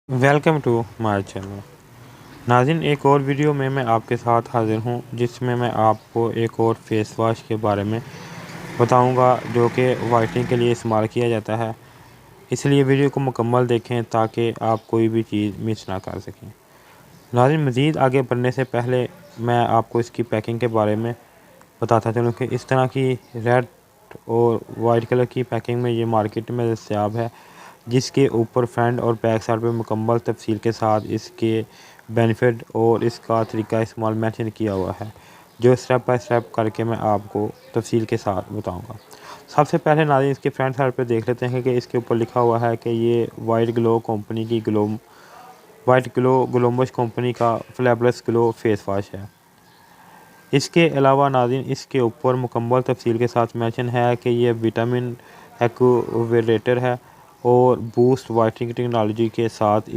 Welcome to my channel. नाज़रीन, एक और वीडियो में मैं आपके साथ हाज़िर हूँ जिसमें मैं आपको एक और फेस वॉश के बारे में बताऊँगा जो कि वाइटनिंग के लिए इस्तेमाल किया जाता है। इसलिए वीडियो को मुकम्मल देखें ताकि आप कोई भी चीज़ मिस ना कर सकें। नाज़रीन, मज़ीद आगे बढ़ने से पहले मैं आपको इसकी पैकिंग के बारे में बताता चलूँ कि इस तरह की रेड और वाइट कलर की पैकिंग में ये मार्केट में दस्तयाब है, जिसके ऊपर फ्रंट और बैक साइड पे मुकम्मल तफसील के साथ इसके बेनिफिट और इसका तरीका इस्तेमाल मेंशन किया हुआ है, जो स्टेप बाय स्टेप करके मैं आपको तफसील के साथ बताऊंगा। सबसे पहले नाज़रीन, इसके फ्रंट साइड पे देख लेते हैं कि इसके ऊपर लिखा हुआ है कि ये वाइट ग्लो कंपनी की वाइट ग्लो ग्लोमस कंपनी का फ्लैबलेस ग्लो फेस वॉश है। इसके अलावा नाज़रीन, इसके ऊपर मुकम्मल तफसील के साथ मेंशन है कि ये विटामिन एक्टिवेटर है और बूस्ट वाइटनिंग टेक्नोलॉजी के साथ